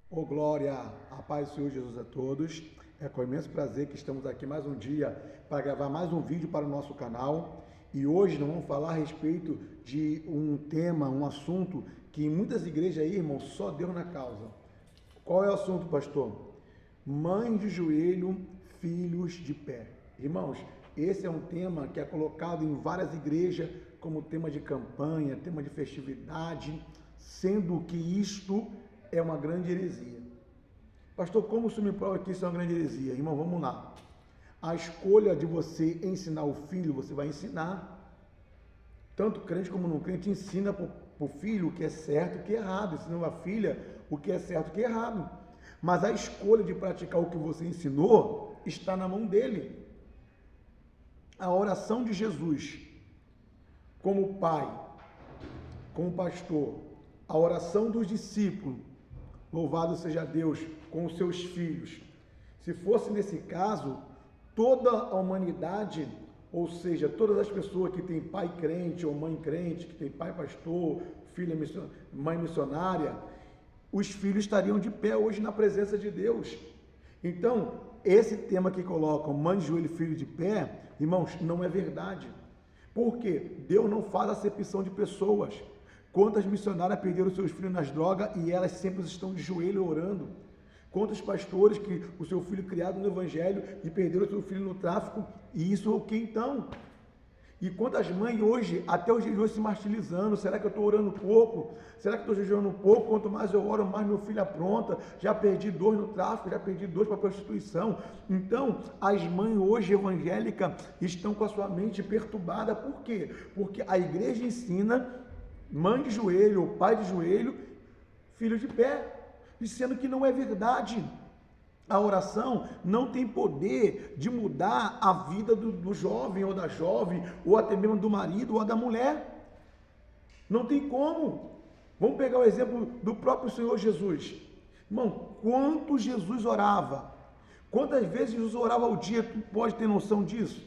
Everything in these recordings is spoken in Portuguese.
Ô glória, a paz do Senhor Jesus a todos. É com imenso prazer que estamos aqui mais um dia para gravar mais um vídeo para o nosso canal. E hoje nós vamos falar a respeito de um tema, um assunto que em muitas igrejas aí, irmão, só Deus na causa. Qual é o assunto, pastor? Mães de joelho, filhos de pé. Irmãos, esse é um tema que é colocado em várias igrejas como tema de campanha, tema de festividade, sendo que isto é uma grande heresia. Pastor, como o senhor me prova que isso é uma grande heresia? Irmão, vamos lá. A escolha de você ensinar o filho, você vai ensinar. Tanto crente como não crente ensina para o filho o que é certo e o que é errado. Ensina a filha o que é certo e o que é errado. Mas a escolha de praticar o que você ensinou está na mão dele. A oração de Jesus, como pai, como pastor, a oração dos discípulos, louvado seja Deus, com os seus filhos. Se fosse nesse caso, toda a humanidade, ou seja, todas as pessoas que têm pai crente ou mãe crente, que tem pai pastor, mãe missionária, os filhos estariam de pé hoje na presença de Deus. Então, esse tema que colocam, mãe de joelho e filho de pé, irmãos, não é verdade. Por quê? Deus não faz acepção de pessoas. Quantas missionárias perderam seus filhos nas drogas e elas sempre estão de joelho orando? Quantos pastores que o seu filho criado no evangelho e perderam o seu filho no tráfico? E isso é o que então? E quantas mães hoje, até os dias de hoje, se martirizando? Será que eu estou orando pouco? Será que eu estou jejuando pouco? Quanto mais eu oro, mais meu filho apronta. Já perdi 2 no tráfico, já perdi 2 para a prostituição. Então, as mães hoje evangélicas estão com a sua mente perturbada. Por quê? Porque a igreja ensina mãe de joelho ou pai de joelho, filho de pé, dizendo que não é verdade. A oração não tem poder de mudar a vida do jovem ou da jovem, ou até mesmo do marido ou da mulher. Não tem como. Vamos pegar o exemplo do próprio Senhor Jesus. Irmão, quanto Jesus orava? Quantas vezes Jesus orava ao dia? Tu pode ter noção disso?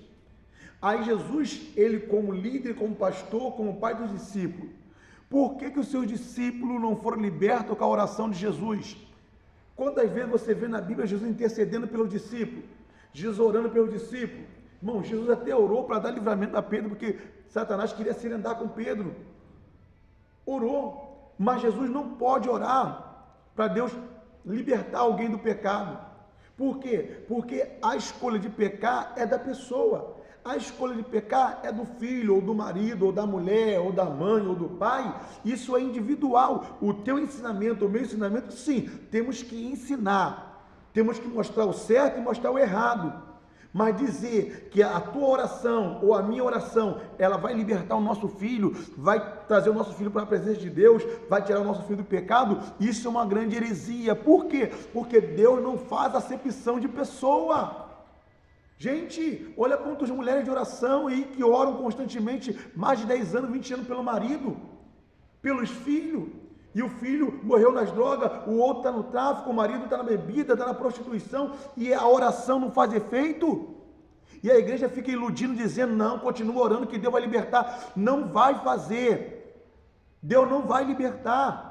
Aí Jesus, ele como líder, como pastor, como pai dos discípulos, por que os seus discípulos não foram libertos com a oração de Jesus? Quantas vezes você vê na Bíblia Jesus intercedendo pelo discípulo, Jesus orando pelo discípulo? Irmão, Jesus até orou para dar livramento a Pedro, porque Satanás queria se andar com Pedro. Orou, mas Jesus não pode orar para Deus libertar alguém do pecado. Por quê? Porque a escolha de pecar é da pessoa. A escolha de pecar é do filho, ou do marido, ou da mulher, ou da mãe, ou do pai. Isso é individual. O teu ensinamento, o meu ensinamento, sim, temos que ensinar. Temos que mostrar o certo e mostrar o errado. Mas dizer que a tua oração, ou a minha oração, ela vai libertar o nosso filho, vai trazer o nosso filho para a presença de Deus, vai tirar o nosso filho do pecado, isso é uma grande heresia. Por quê? Porque Deus não faz acepção de pessoa. Gente, olha quantas mulheres de oração aí que oram constantemente, mais de 10 anos, 20 anos pelo marido, pelos filhos, e o filho morreu nas drogas, o outro está no tráfico, o marido está na bebida, está na prostituição, e a oração não faz efeito, e a igreja fica iludindo, dizendo, não, continua orando que Deus vai libertar. Não vai fazer, Deus não vai libertar.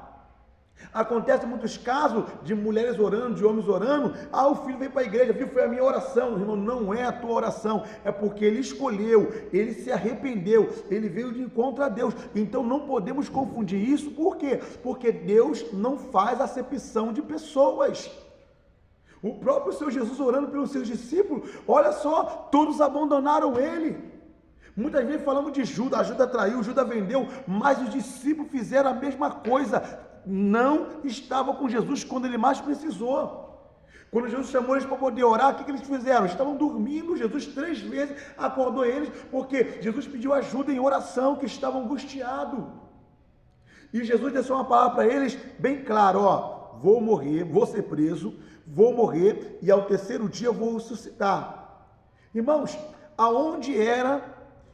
Acontece muitos casos de mulheres orando, de homens orando, o filho veio para a igreja, viu, foi a minha oração. Irmão, não é a tua oração, é porque ele escolheu, ele se arrependeu, ele veio de encontro a Deus. Então não podemos confundir isso. Por quê? Porque Deus não faz acepção de pessoas. O próprio Senhor Jesus orando pelos seus discípulos, olha só, todos abandonaram ele. Muitas vezes falamos de Judas, Judas traiu, Judas vendeu, mas os discípulos fizeram a mesma coisa. Não estavam com Jesus quando ele mais precisou. Quando Jesus chamou eles para poder orar, o que eles fizeram? Estavam dormindo. Jesus 3 vezes acordou eles, porque Jesus pediu ajuda em oração, que estavam angustiados. E Jesus deixou uma palavra para eles bem claro, vou morrer, vou ser preso, vou morrer e ao 3º dia eu vou ressuscitar. Irmãos, aonde era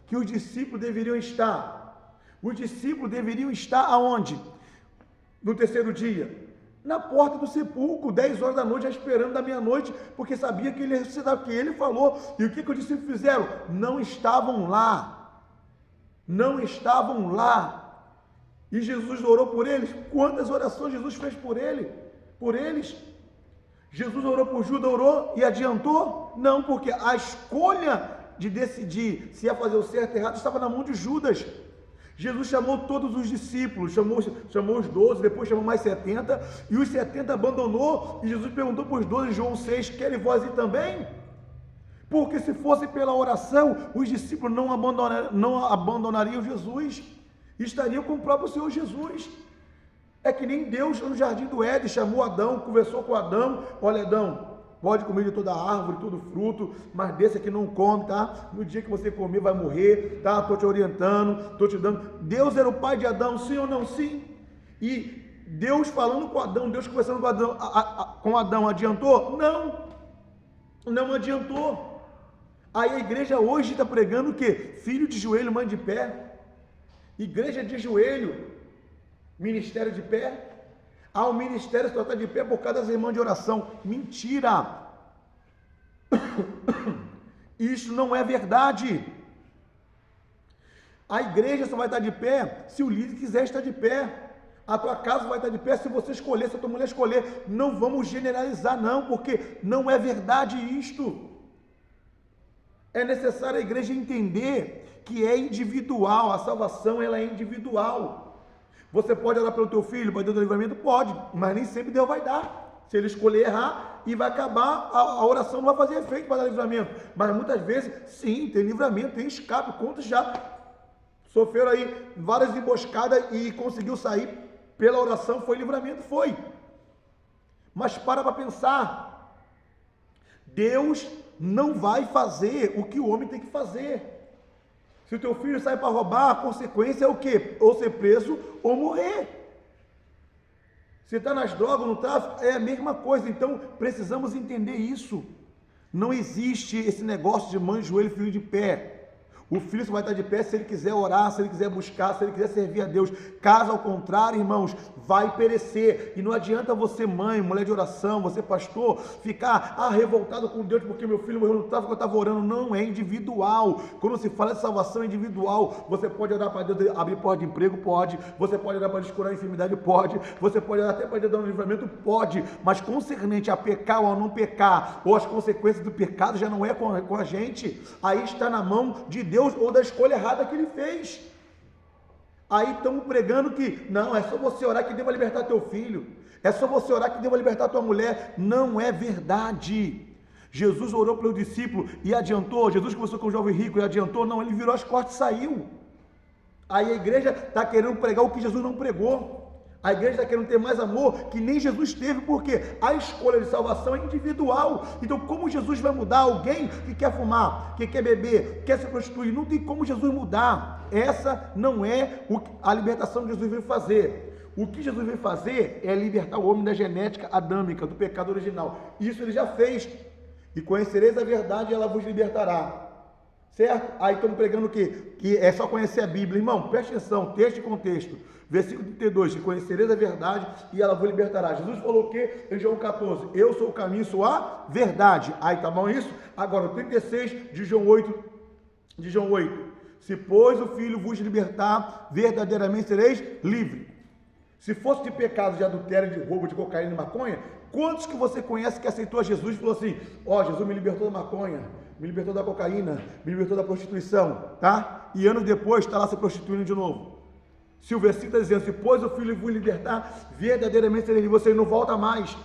que os discípulos deveriam estar? Os discípulos deveriam estar aonde? No 3º dia, na porta do sepulcro, 10 horas da noite, já esperando da meia-noite, porque sabia que ele ia ressuscitar, porque ele falou. E o que os discípulos fizeram? Não estavam lá. Não estavam lá. E Jesus orou por eles. Quantas orações Jesus fez por ele? por eles. Jesus orou por Judas, orou e adiantou? Não, porque a escolha de decidir se ia fazer o certo ou errado estava na mão de Judas. Jesus chamou todos os discípulos, chamou os 12, depois chamou mais 70, e os 70 abandonou, e Jesus perguntou para os 12, João 6, querem vós ir também? Porque se fosse pela oração, os discípulos não abandonariam Jesus, estariam com o próprio Senhor Jesus. É que nem Deus no jardim do Éden chamou Adão, conversou com Adão, olha Adão, pode comer de toda árvore, todo fruto, mas desse aqui não come, tá? No dia que você comer vai morrer, tá? Estou te orientando, estou te dando. Deus era o pai de Adão, sim ou não? Sim. E Deus falando com Adão, Deus conversando com Adão, adiantou? Não, não adiantou. Aí a igreja hoje está pregando o quê? Filho de joelho, mãe de pé. Igreja de joelho, ministério de pé. O ministério só está de pé por causa das irmãs de oração. Mentira! Isso não é verdade. A igreja só vai estar de pé se o líder quiser estar de pé. A tua casa vai estar de pé se você escolher, se a tua mulher escolher. Não vamos generalizar não, porque não é verdade isto. É necessário a igreja entender que é individual, a salvação ela é individual. Você pode orar pelo teu filho, para Deus do livramento? Pode, mas nem sempre Deus vai dar. Se ele escolher errar, e vai acabar, a oração não vai fazer efeito para dar livramento. Mas muitas vezes, sim, tem livramento, tem escape. Quantos já sofreram aí várias emboscadas e conseguiu sair pela oração? Foi livramento? Foi. Mas para pensar, Deus não vai fazer o que o homem tem que fazer. Se o teu filho sai para roubar, a consequência é o quê? Ou ser preso ou morrer. Se está nas drogas, no tráfico, é a mesma coisa. Então, precisamos entender isso. Não existe esse negócio de mãe de joelho e filho de pé. O filho só vai estar de pé se ele quiser orar, se ele quiser buscar, se ele quiser servir a Deus. Caso ao contrário, irmãos, vai perecer. E não adianta você, mãe, mulher de oração, você, pastor, ficar revoltado com Deus porque meu filho morreu no tráfico, eu estava orando. Não, é individual. Quando se fala de salvação é individual. Você pode orar para Deus abrir porta de emprego? Pode. Você pode orar para Deus curar a enfermidade? Pode. Você pode orar até para Deus dar um livramento? Pode. Mas concernente a pecar ou a não pecar, ou as consequências do pecado, já não é com a gente. Aí está na mão de Deus ou da escolha errada que ele fez. Aí estamos pregando que não, é só você orar que Deus vai libertar teu filho, é só você orar que Deus vai libertar tua mulher. Não é verdade. Jesus orou pelo discípulo e adiantou. Jesus conversou com o jovem rico e adiantou? Não, ele virou as costas e saiu. Aí a igreja está querendo pregar o que Jesus não pregou. A igreja está querendo ter mais amor que nem Jesus teve, porque a escolha de salvação é individual. Então, como Jesus vai mudar alguém que quer fumar, que quer beber, quer se prostituir? Não tem como Jesus mudar. Essa não é a libertação que Jesus veio fazer. O que Jesus veio fazer é libertar o homem da genética adâmica, do pecado original. Isso ele já fez. E conhecereis a verdade e ela vos libertará. Certo? Aí estamos pregando o quê? Que é só conhecer a Bíblia. Irmão, preste atenção, texto e contexto. Versículo 32, que conhecereis a verdade e ela vos libertará. Jesus falou o quê? Em João 14, eu sou o caminho, sou a verdade. Aí tá bom isso? Agora, o 36 de João 8, se pois o Filho vos libertar, verdadeiramente sereis livres. Se fosse de pecado, de adultério, de roubo, de cocaína e maconha, quantos que você conhece que aceitou a Jesus e falou assim, Jesus me libertou da maconha, me libertou da cocaína, me libertou da prostituição, tá? E anos depois está lá se prostituindo de novo. Se o versículo está dizendo, se pois o Filho vos libertar, verdadeiramente sereis livres, você não volta mais.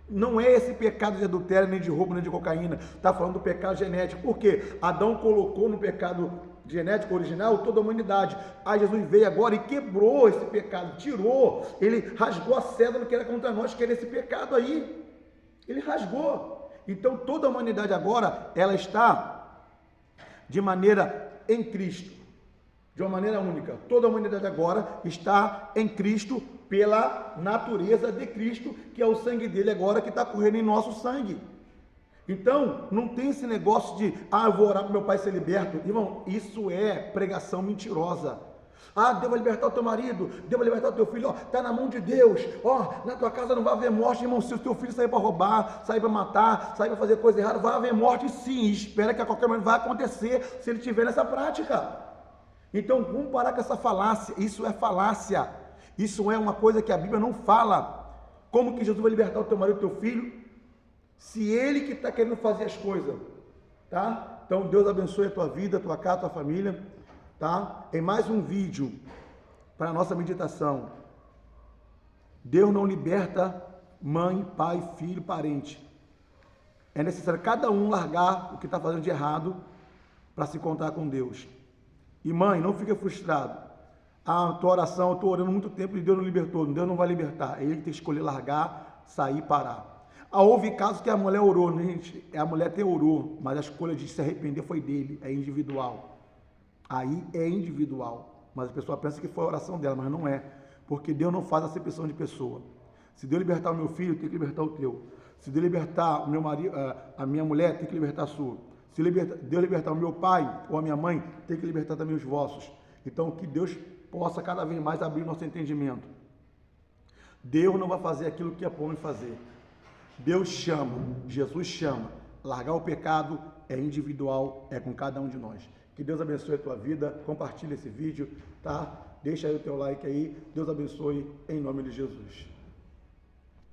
Não é esse pecado de adultério, nem de roubo, nem de cocaína. Está falando do pecado genético. Por quê? Adão colocou no pecado genético original toda a humanidade. Aí Jesus veio agora e quebrou esse pecado, tirou, ele rasgou a cédula que era contra nós, que era esse pecado aí. Ele rasgou. Então toda a humanidade agora, ela está de maneira em Cristo. De uma maneira única. Toda a humanidade agora está em Cristo pela natureza de Cristo, que é o sangue dele agora que está correndo em nosso sangue. Então, não tem esse negócio de, eu vou orar para meu pai ser liberto. Irmão, isso é pregação mentirosa. Deus vai libertar o teu marido, Deus vai libertar o teu filho, está na mão de Deus, na tua casa não vai haver morte, irmão. Se o teu filho sair para roubar, sair para matar, sair para fazer coisa errada, vai haver morte sim, espera que a qualquer momento vai acontecer, se ele estiver nessa prática. Então, vamos parar com essa falácia. Isso é falácia. Isso é uma coisa que a Bíblia não fala. Como que Jesus vai libertar o teu marido e o teu filho? Se ele que está querendo fazer as coisas, tá? Então Deus abençoe a tua vida, a tua casa, a tua família, tá? Em mais um vídeo para a nossa meditação. Deus não liberta mãe, pai, filho, parente. É necessário cada um largar o que está fazendo de errado para se encontrar com Deus. E mãe, não fica frustrado. A tua oração, eu estou orando muito tempo e Deus não libertou. Deus não vai libertar. É ele que tem que escolher largar, sair e parar. Houve casos que a mulher orou, né, gente? A mulher até orou, mas a escolha de se arrepender foi dele, é individual. Aí é individual. Mas a pessoa pensa que foi a oração dela, mas não é. Porque Deus não faz acepção de pessoa. Se Deus libertar o meu filho, tem que libertar o teu. Se Deus libertar o meu marido, a minha mulher, tem que libertar a sua. Se Deus libertar o meu pai ou a minha mãe, tem que libertar também os vossos. Então, que Deus possa cada vez mais abrir nosso entendimento. Deus não vai fazer aquilo que é bom em fazer. Deus chama, Jesus chama. Largar o pecado é individual, é com cada um de nós. Que Deus abençoe a tua vida, compartilha esse vídeo, tá? Deixa aí o teu like aí, Deus abençoe em nome de Jesus.